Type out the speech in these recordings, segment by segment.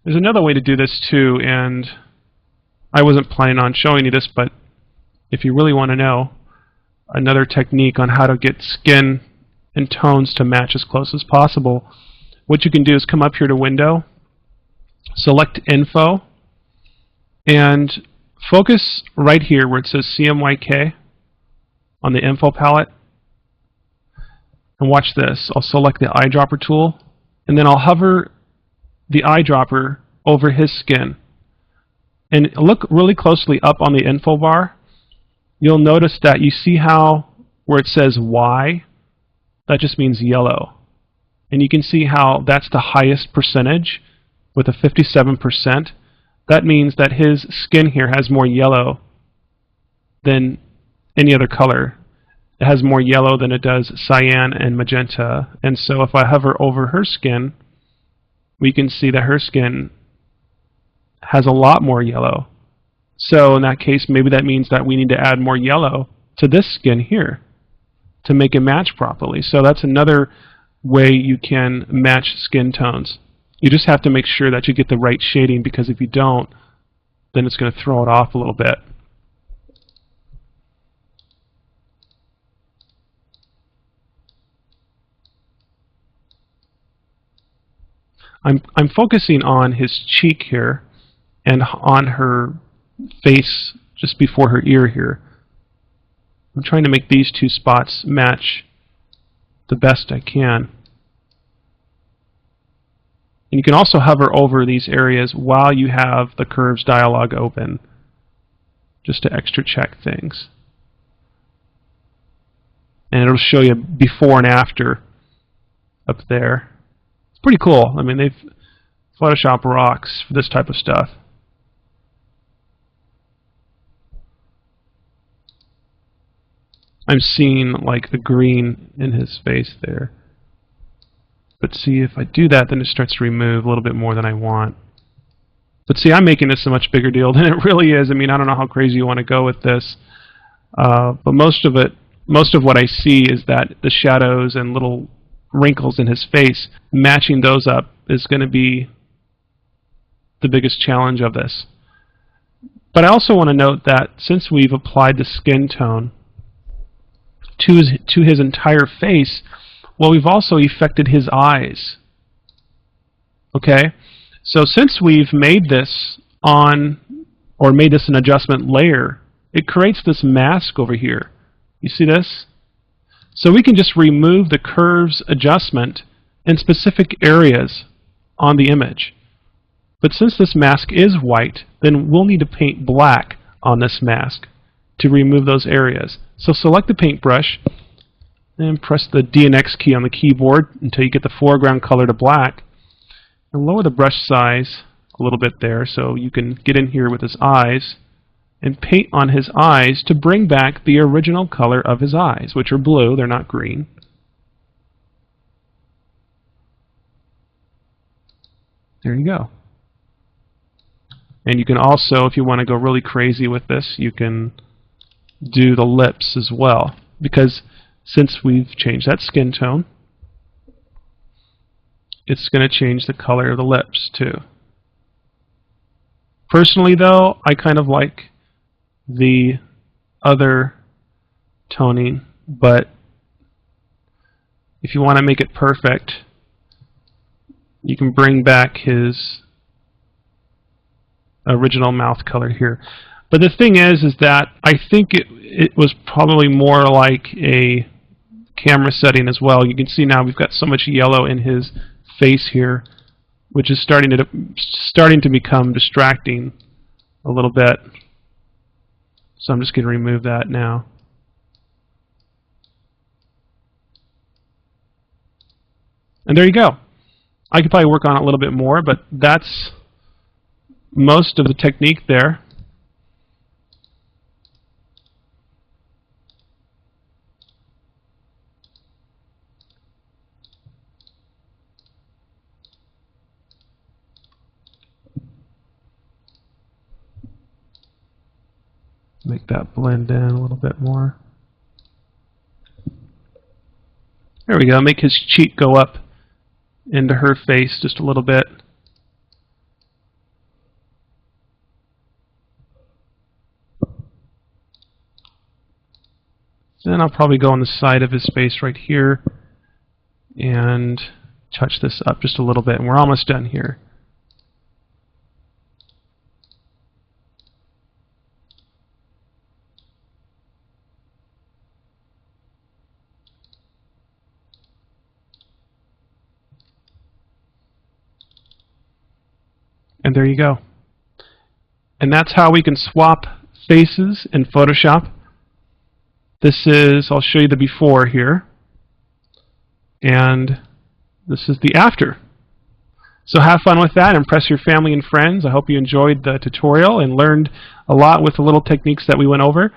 There's another way to do this too, and I wasn't planning on showing you this, but if you really want to know another technique on how to get skin and tones to match as close as possible, what you can do is come up here to Window, select Info, and focus right here where it says CMYK on the Info palette. And watch this. I'll select the eyedropper tool, and then I'll hover the eyedropper over his skin. And look really closely up on the info bar. You'll notice that you see how where it says Y, that just means yellow. And you can see how that's the highest percentage with a 57%. That means that his skin here has more yellow than any other color. It has more yellow than it does cyan and magenta. And so if I hover over her skin, we can see that her skin has a lot more yellow. So in that case, maybe that means that we need to add more yellow to this skin here to make it match properly. So that's another way you can match skin tones. You just have to make sure that you get the right shading, because if you don't, then it's going to throw it off a little bit. I'm focusing on his cheek here and on her face just before her ear here. I'm trying to make these two spots match the best I can. And you can also hover over these areas while you have the curves dialog open, just to extra check things. And it'll show you before and after up there. It's pretty cool. I mean, Photoshop rocks for this type of stuff. I'm seeing like the green in his face there. But see, if I do that, then it starts to remove a little bit more than I want. But see, I'm making this a much bigger deal than it really is. I mean, I don't know how crazy you want to go with this. But most of what I see is that the shadows and little wrinkles in his face, matching those up is going to be the biggest challenge of this. But I also want to note that since we've applied the skin tone to his entire face, well, we've also affected his eyes. Okay? So since we've made this an adjustment layer, it creates this mask over here. You see this? So we can just remove the curves adjustment in specific areas on the image. But since this mask is white, then we'll need to paint black on this mask to remove those areas. So select the paintbrush and press the D and X key on the keyboard until you get the foreground color to black. And lower the brush size a little bit there so you can get in here with his eyes and paint on his eyes to bring back the original color of his eyes, which are blue, they're not green. There you go. And you can also, if you want to go really crazy with this, you can do the lips as well, because since we've changed that skin tone, it's going to change the color of the lips too. Personally though, I kind of like the other toning, but if you want to make it perfect, you can bring back his original mouth color here. But the thing is that I think it was probably more like a camera setting as well. You can see now we've got so much yellow in his face here, which is starting to become distracting a little bit. So I'm just going to remove that now. And there you go. I could probably work on it a little bit more, but that's most of the technique there. Make that blend in a little bit more. There we go. Make his cheek go up into her face just a little bit. Then I'll probably go on the side of his face right here and touch this up just a little bit, and we're almost done here. And there you go. And that's how we can swap faces in Photoshop. This is, I'll show you the before here. And this is the after. So have fun with that. Impress your family and friends. I hope you enjoyed the tutorial and learned a lot with the little techniques that we went over.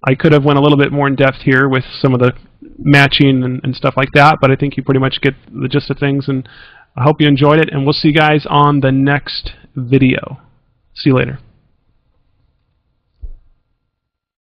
I could have went a little bit more in depth here with some of the matching and stuff like that, but I think you pretty much get the gist of things, and I hope you enjoyed it, and we'll see you guys on the next video. See you later.